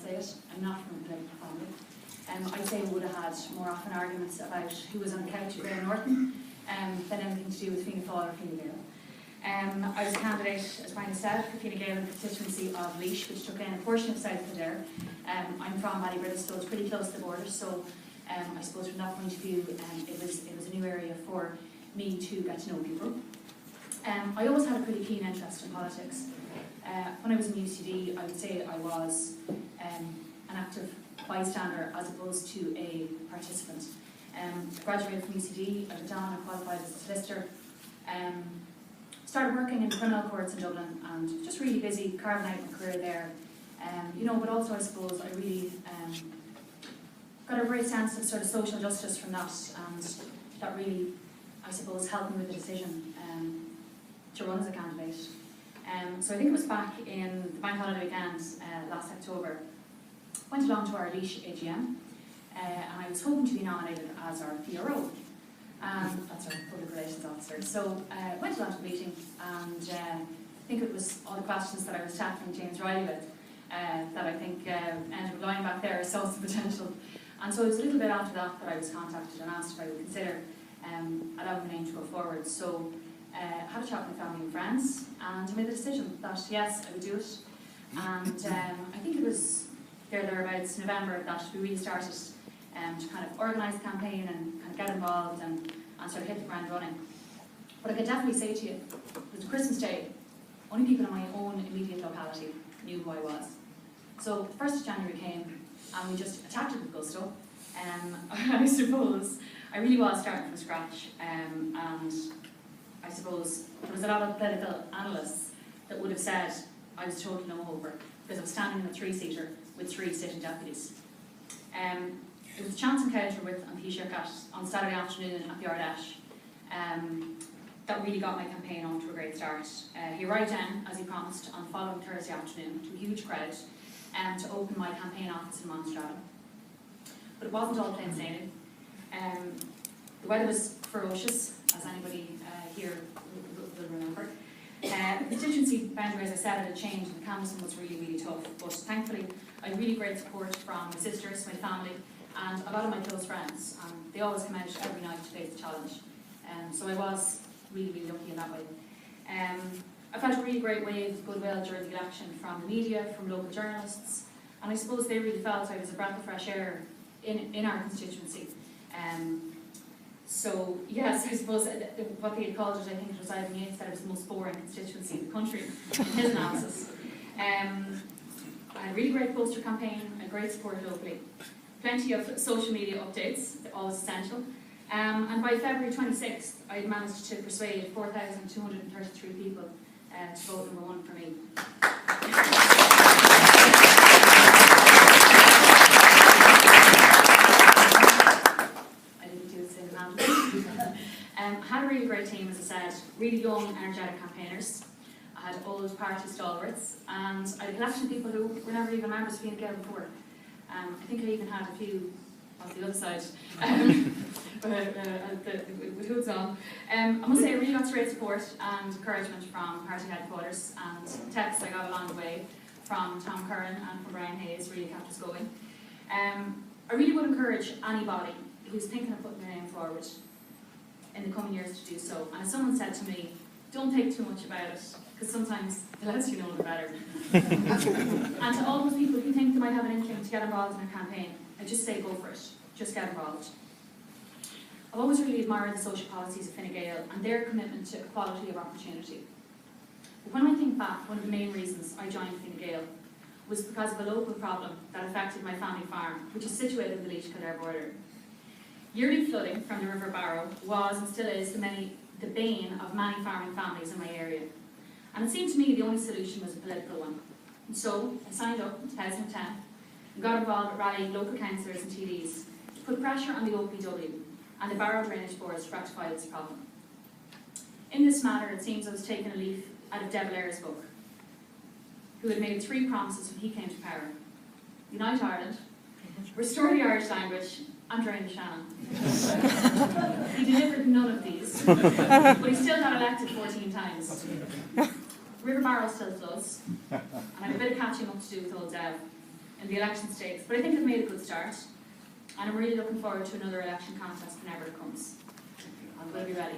say it. I'm not from a political family. I'd say we would have had more often arguments about who was on the couch at Gael Norton than anything to do with Fianna Fáil or Fine Gael. I was a candidate, as Brian said, for Fine Gael in the constituency of Laois, which took in a portion of South Kildare. I'm from Ballybridge, so it's pretty close to the border, so I suppose from that point of view, it was a new area for me to get to know people. I always had a pretty keen interest in politics. When I was in UCD, I would say I was an active bystander as opposed to a participant. I graduated from UCD, I went on and qualified as a solicitor. Started working in criminal courts in Dublin and just really busy carving out my career there. But also I suppose I really got a great sense of sort of social justice from that, and that really, I suppose, helped me with the decision to run as a candidate. So I think it was back in the bank holiday weekend last October. Went along to our Laois AGM and I was hoping to be nominated as our PRO. That's our Public Relations Officer. So I went along to the meeting and I think it was all the questions that I was tackling James Riley with that I think ended up lying back there, saw some potential. And so it was a little bit after that I was contacted and asked if I would consider allowing my name to go forward. So I had a chat with my family and friends and I made the decision that yes, I would do it. And I think it was thereabouts November that we really started to kind of organise the campaign and kind of get involved and sort of hit the ground running. But I could definitely say to you, it was Christmas Day, only people in my own immediate locality knew who I was. So the 1st of January came and we just attacked it with gusto. I suppose I really was starting from scratch, and I suppose there was a lot of political analysts that would have said I was a total no-hoper because I was standing in a 3-seater with 3 sitting deputies. It was a chance encounter with An Taoiseach on Saturday afternoon at the Ardèche that really got my campaign off to a great start. He arrived in, as he promised, on the following Thursday afternoon to a huge crowd to open my campaign office in Monstrata. But it wasn't all plain sailing. The weather was ferocious, as anybody here will remember. The constituency boundary, as I said, had changed and the canvassing was really, really tough. But thankfully, I had really great support from my sisters, my family, and a lot of my close friends. They always come out every night to face the challenge. So I was really, really lucky in that way. I felt a really great wave of goodwill during the election from the media, from local journalists, and I suppose they really felt I was a breath of fresh air in our constituency. So yes, I suppose what they had called it, I think it was Ivan Yates said it was the most boring constituency in the country in his analysis. I had a really great poster campaign, a great support locally, plenty of social media updates, always essential. And by February 26th, I had managed to persuade 4,233 people to vote number 1 for me. I didn't do it single-handedly. Had a really great team, as I said, really young, energetic campaigners. I had old party stalwarts, and I had a collection of people who were never even members of Fine Gael before. I think I even had a few off the other side, with hoods on. I must say I really got great support and encouragement from party headquarters, and texts I got along the way from Tom Curran and from Brian Hayes really kept us going. I really would encourage anybody who's thinking of putting their name forward in the coming years to do so. And as someone said to me, don't think too much about it, because sometimes the less you know the better. And to all those people who think they might have an inkling to get involved in a campaign, I just say go for it, just get involved. I've always really admired the social policies of Fine Gael and their commitment to equality of opportunity. But when I think back, one of the main reasons I joined Fine Gael was because of a local problem that affected my family farm, which is situated in the Laois-Kildare border. Yearly flooding from the River Barrow was and still is the bane of many farming families in my area. And it seemed to me the only solution was a political one. And so I signed up in 2010 and got involved with rallying local councillors and TDs to put pressure on the OPW and the Barrow Drainage Boards to rectify this problem. In this matter, it seems I was taking a leaf out of De Valera's book, who had made 3 promises when he came to power: unite Ireland, restore the Irish language, and drain the Shannon. He delivered none of these, but he still got elected 14 times. River Barrow still floods, and I have a bit of catching up to do with old Dev. in the election stakes, but I think they've made a good start, and I'm really looking forward to another election contest whenever it comes. We'll be ready.